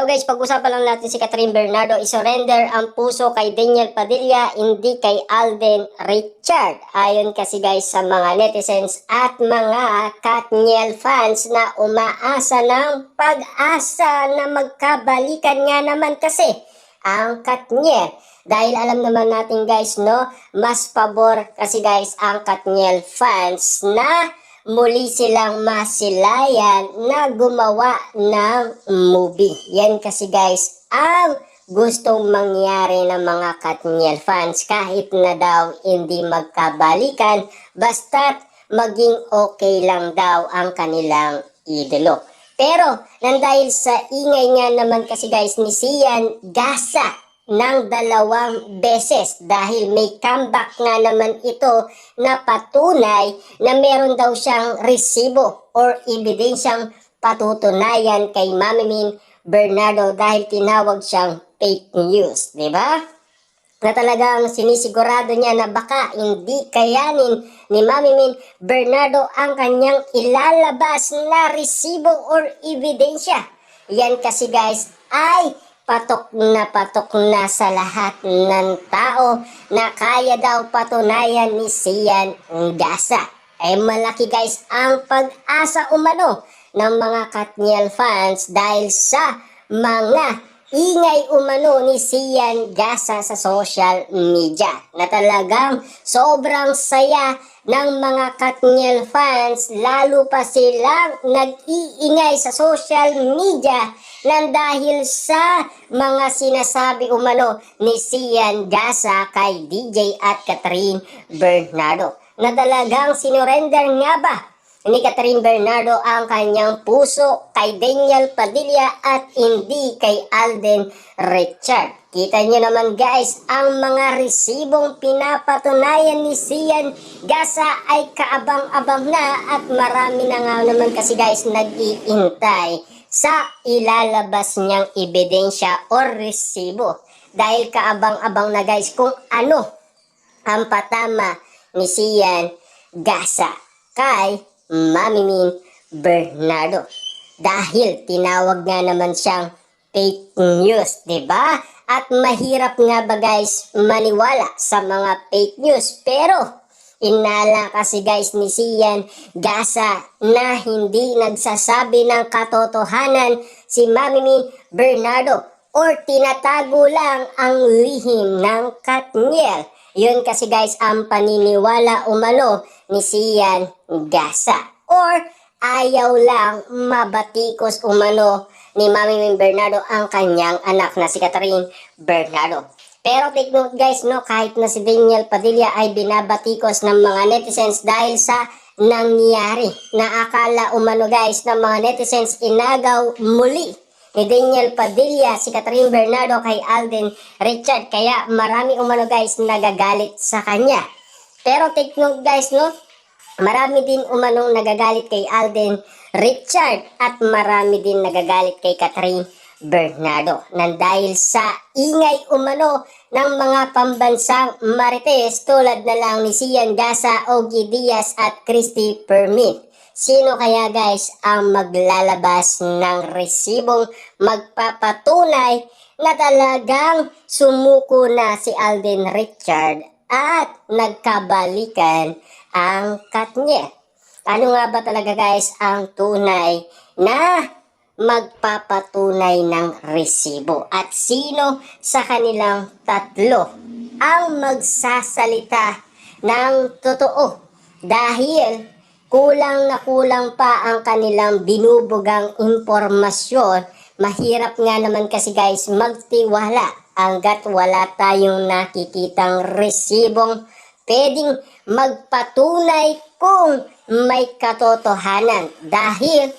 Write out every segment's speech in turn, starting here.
Now guys, pag-usapan lang natin si Catherine Bernardo. I-surrender ang puso kay Daniel Padilla, hindi kay Alden Richard. Ayon kasi guys sa mga netizens at mga Katniel fans na umaasa ng pag-asa na magkabalikan nga naman kasi ang Katniel. Dahil alam naman natin guys, no, mas pabor kasi guys ang Katniel fans na muli silang masilayan na gumawa ng movie. Yan kasi guys ang gustong mangyari ng mga Katniel fans kahit na daw hindi magkabalikan, basta't maging okay lang daw ang kanilang idolo. Pero nang dahil sa ingay nga naman kasi guys ni Sian Gasa ng 2 beses dahil may comeback nga naman ito na patunay na meron daw siyang resibo or ebidensyang patutunayan kay Mami Min Bernardo dahil tinawag siyang fake news, di ba? Na talagang sinisigurado niya na baka hindi kayanin ni Mami Min Bernardo ang kanyang ilalabas na resibo or ebidensya. Yan kasi guys ay patok na sa lahat ng tao na kaya daw patunayan ni Sian Gasa. Ay malaki guys ang pag-asa umano ng mga Katniel fans dahil sa mga ingay umano ni Sian Gasa sa social media na talagang sobrang saya ng mga Katniel fans, lalo pa silang nag-iingay sa social media nang dahil sa mga sinasabi umano ni Sian Gasa kay DJ at Catherine Bernardo na talagang sinurrender nga ba ni Catherine Bernardo ang kanyang puso kay Daniel Padilla at hindi kay Alden Richard. Kita nyo naman guys, ang mga resibong pinapatunayan ni Sian Gasa ay kaabang-abang na at marami na nga naman kasi guys nag-iintay sa ilalabas niyang ebidensya o resibo. Dahil kaabang-abang na guys kung ano ang patama ni Sian Gasa kay Mami Min Bernardo. Dahil tinawag nga naman siyang fake news, diba? At mahirap nga ba guys maniwala sa mga fake news. Pero inala kasi guys ni Sian Gasa na hindi nagsasabi ng katotohanan si Mami Min Bernardo or tinatago lang ang lihim ng Katniel. Yun kasi guys ang paniniwala umano ni Sian Gasa. Or ayaw lang mabatikos umano ni Mami Min Bernardo ang kanyang anak na si Catherine Bernardo. Pero take note guys, no, kahit na si Daniel Padilla ay binabatikos ng mga netizens dahil sa nangyari na akala umano guys ng mga netizens inagaw muli ni Daniel Padilla si Catherine Bernardo kay Alden Richard, kaya marami umano guys nagagalit sa kanya. Pero take note guys, no, marami din umanong nagagalit kay Alden Richard at marami din nagagalit kay Catherine Bernardo nang dahil sa ingay umano ng mga pambansang marites tulad na lang ni Sian Gasa, Ogie Diaz at Christy Permit. Sino kaya guys ang maglalabas ng resibong magpapatunay na talagang sumuko na si Alden Richard at nagkabalikan ang Katniel? Ano nga ba talaga guys ang tunay na magpapatunay ng resibo? At sino sa kanilang tatlo ang magsasalita ng totoo? Dahil kulang na kulang pa ang kanilang binubugang impormasyon. Mahirap nga naman kasi guys magtiwala hanggat wala tayong nakikitang resibong pwedeng magpatunay kung may katotohanan. Dahil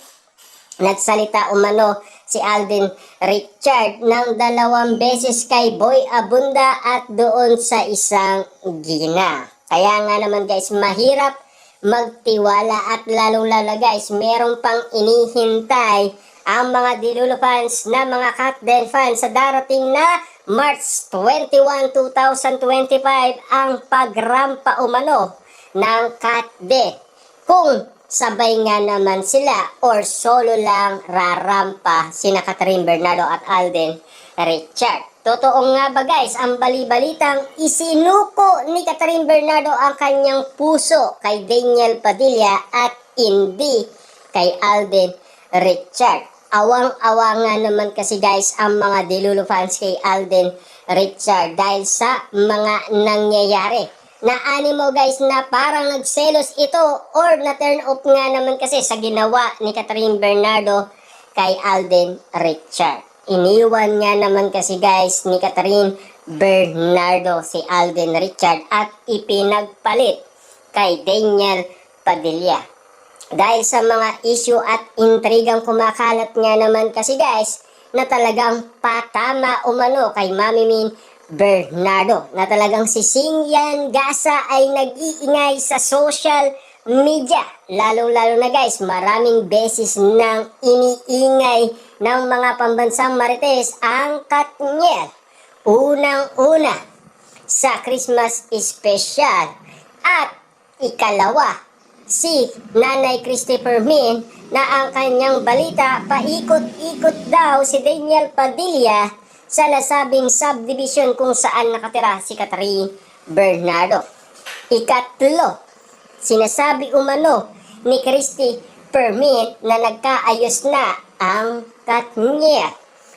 nagsalita umano si Alden Richard ng 2 beses kay Boy Abunda at doon sa isang Gina. Kaya nga naman guys mahirap magtiwala at lalong-lalo guys meron pang inihintay ang mga Dilulo fans na mga Katniel fans sa darating na March 21, 2025 ang pagrampa umano ng Katniel. Kung sabay nga naman sila or solo lang rarampa sina Catherine Bernardo at Alden Richard. Totoo nga ba guys, ang bali-balitang isinuko ni Catherine Bernardo ang kanyang puso kay Daniel Padilla at hindi kay Alden Richard. Awang-awa nga naman kasi guys ang mga Delulu fans kay Alden Richard dahil sa mga nangyayari. Naani mo guys na parang nagselos ito or na-turn off nga naman kasi sa ginawa ni Catherine Bernardo kay Alden Richard. Iniwan nga naman kasi guys ni Catherine Bernardo si Alden Richard at ipinagpalit kay Daniel Padilla. Dahil sa mga issue at intrigang kumakalat nga naman kasi guys na talagang patama umano kay Mami Min Bernardo na talagang si Singyan Gasa ay nag-iingay sa social media. Lalo-lalo na guys, maraming beses nang iniingay ng mga pambansang marites ang Katniel. Unang-una sa Christmas special at ikalawa si Nanay Christopher Min na ang kanyang balita paikot-ikot daw si Daniel Padilla sa nasabing subdivision kung saan nakatira si Catherine Bernardo. Ikatlo, sinasabi umano ni Christy Permin na nagkaayos na ang Katniel.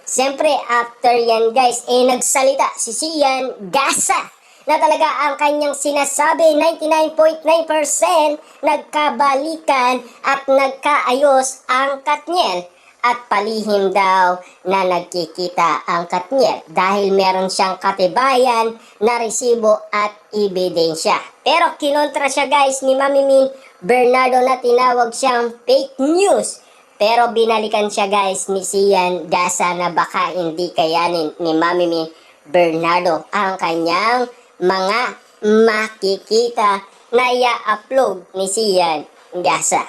Siyempre, after yan guys, nagsalita si Sian Gasa na talaga ang kanyang sinasabi 99.9% nagkabalikan at nagkaayos ang Katniel. At palihim daw na nagkikita ang Katniel dahil meron siyang katibayan na resibo at ebidensya. Pero kinontra siya guys ni Mami Min Bernardo na tinawag siyang fake news. Pero binalikan siya guys ni Sian Gasa na baka hindi kayanin ni Mami Min Bernardo ang kanyang mga makikita na i-upload ni Sian Gasa.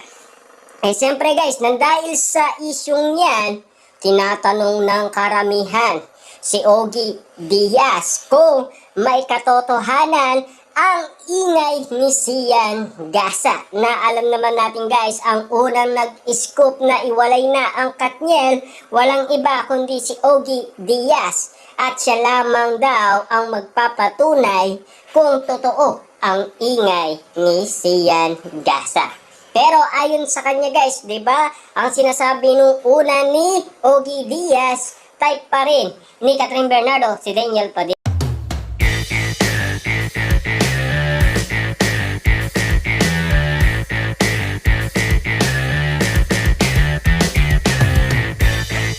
Siyempre guys, nandahil sa isyong yan, tinatanong ng karamihan si Ogie Diaz kung may katotohanan ang ingay ni Sian Gasa. Na alam naman natin guys, ang unang nag-scoop na iwalay na ang Katniel, walang iba kundi si Ogie Diaz. At siya lamang daw ang magpapatunay kung totoo ang ingay ni Sian Gasa. Pero ayon sa kanya guys, 'di ba? Ang sinasabi nung una ni Ogie Diaz, type pa rin ni Catherine Bernardo si Daniel Padilla.